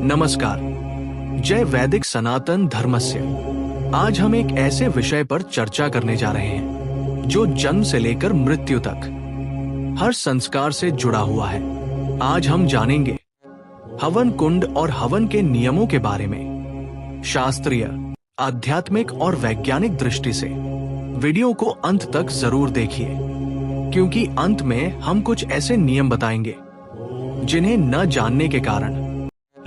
नमस्कार। जय वैदिक सनातन धर्मस्य। आज हम एक ऐसे विषय पर चर्चा करने जा रहे हैं जो जन्म से लेकर मृत्यु तक हर संस्कार से जुड़ा हुआ है। आज हम जानेंगे हवन कुंड और हवन के नियमों के बारे में, शास्त्रीय, आध्यात्मिक और वैज्ञानिक दृष्टि से। वीडियो को अंत तक जरूर देखिए, क्योंकि अंत में हम कुछ ऐसे नियम बताएंगे जिन्हें न जानने के कारण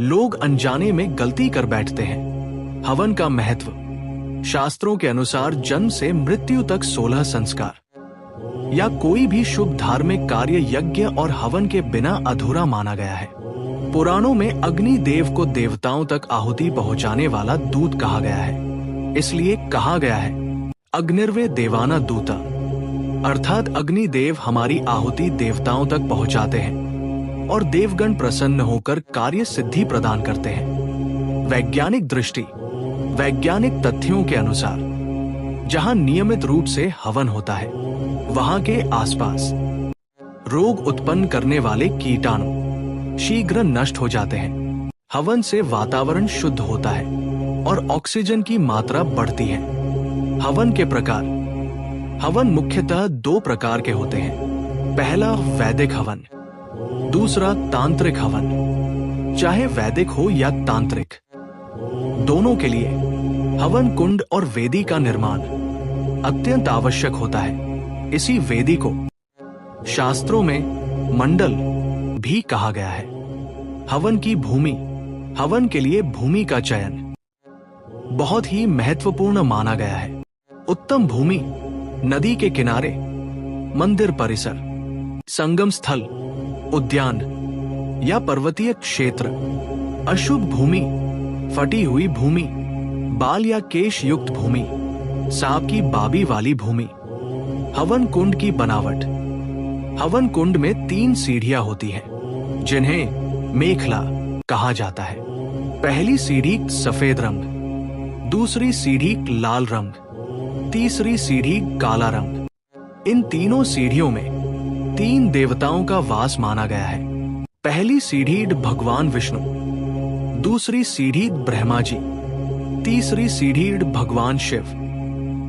लोग अनजाने में गलती कर बैठते हैं। हवन का महत्व। शास्त्रों के अनुसार जन्म से मृत्यु तक 16 संस्कार या कोई भी शुभ धार्मिक कार्य यज्ञ और हवन के बिना अधूरा माना गया है। पुराणों में अग्नि देव को देवताओं तक आहुति पहुंचाने वाला दूत कहा गया है। इसलिए कहा गया है अग्निर्वे देवाना दूता, अर्थात अग्नि देव हमारी आहुति देवताओं तक पहुंचाते हैं और देवगण प्रसन्न होकर कार्य सिद्धि प्रदान करते हैं। वैज्ञानिक दृष्टि। वैज्ञानिक तथ्यों के अनुसार जहां नियमित रूप से हवन होता है, वहां के आसपास रोग उत्पन्न करने वाले कीटाणु शीघ्र नष्ट हो जाते हैं। हवन से वातावरण शुद्ध होता है और ऑक्सीजन की मात्रा बढ़ती है। हवन के प्रकार। हवन मुख्यतः 2 प्रकार के होते हैं। पहला वैदिक हवन, दूसरा तांत्रिक हवन। चाहे वैदिक हो या तांत्रिक, दोनों के लिए हवन कुंड और वेदी का निर्माण अत्यंत आवश्यक होता है। इसी वेदी को शास्त्रों में मंडल भी कहा गया है। हवन की भूमि। हवन के लिए भूमि का चयन बहुत ही महत्वपूर्ण माना गया है। उत्तम भूमि नदी के किनारे, मंदिर परिसर, संगम स्थल, उद्यान या पर्वतीय क्षेत्र। अशुभ भूमि, फटी हुई भूमि, बाल या केश युक्त भूमि, सांप की बाबी वाली भूमि। हवन कुंड की बनावट। हवन कुंड में 3 सीढ़ियां होती हैं, जिन्हें मेखला कहा जाता है। पहली सीढ़ी सफेद रंग, दूसरी सीढ़ी लाल रंग, तीसरी सीढ़ी काला रंग। इन तीनों सीढ़ियों में 3 देवताओं का वास माना गया है। पहली सीढ़ी भगवान विष्णु, दूसरी सीढ़ी ब्रह्मा जी, तीसरी सीढ़ी भगवान शिव।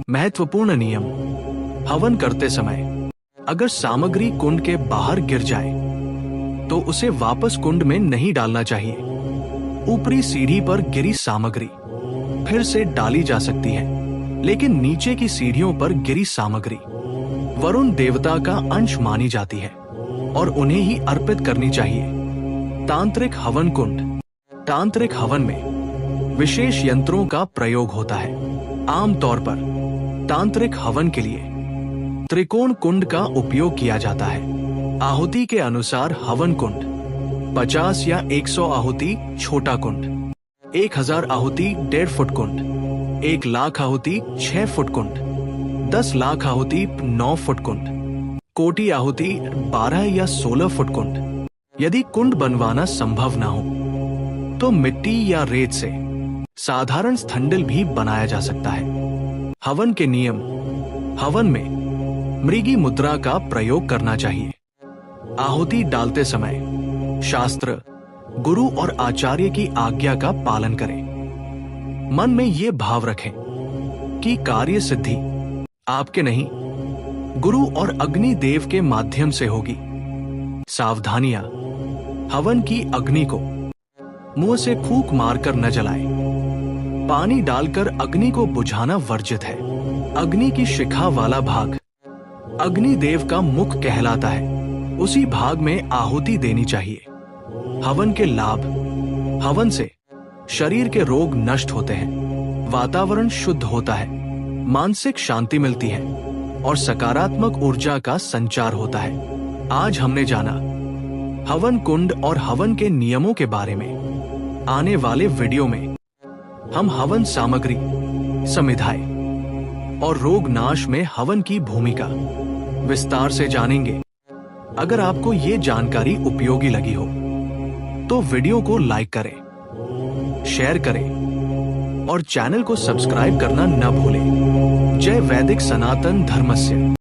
महत्वपूर्ण नियम। हवन करते समय अगर सामग्री कुंड के बाहर गिर जाए तो उसे वापस कुंड में नहीं डालना चाहिए। ऊपरी सीढ़ी पर गिरी सामग्री फिर से डाली जा सकती है, लेकिन नीचे की सीढ़ियों पर गिरी सामग्री वरुण देवता का अंश मानी जाती है और उन्हें ही अर्पित करनी चाहिए। तांत्रिक हवन कुंड। तांत्रिक हवन में विशेष यंत्रों का प्रयोग होता है। आमतौर पर तांत्रिक हवन के लिए त्रिकोण कुंड का उपयोग किया जाता है। आहुति के अनुसार हवन कुंड 50 या 100 आहुति छोटा कुंड, 1000 आहुति 1.5 फुट कुंड, 1 लाख आहुति 6 फुट कुंड, 10 लाख आहुति 9 फुट कुंड, कोटि आहुति 12 या 16 फुट कुंड। यदि कुंड बनवाना संभव ना हो तो मिट्टी या रेत से साधारण स्थंडल भी बनाया जा सकता है। हवन के नियम। हवन में मृगी मुद्रा का प्रयोग करना चाहिए। आहुति डालते समय शास्त्र, गुरु और आचार्य की आज्ञा का पालन करें। मन में ये भाव रखें कि कार्य सिद्धि आपके नहीं, गुरु और अग्नि देव के माध्यम से होगी। सावधानियां। हवन की अग्नि को मुंह से फूंक मारकर न जलाएं। पानी डालकर अग्नि को बुझाना वर्जित है। अग्नि की शिखा वाला भाग अग्नि देव का मुख कहलाता है, उसी भाग में आहुति देनी चाहिए। हवन के लाभ। हवन से शरीर के रोग नष्ट होते हैं, वातावरण शुद्ध होता है, मानसिक शांति मिलती है और सकारात्मक ऊर्जा का संचार होता है। आज हमने जाना हवन कुंड और हवन के नियमों के बारे में। आने वाले वीडियो में हम हवन सामग्री, समिधाएं और रोग नाश में हवन की भूमिका विस्तार से जानेंगे। अगर आपको ये जानकारी उपयोगी लगी हो तो वीडियो को लाइक करें, शेयर करें और चैनल को सब्सक्राइब करना न भूलें। जय वैदिक सनातन धर्मस्य।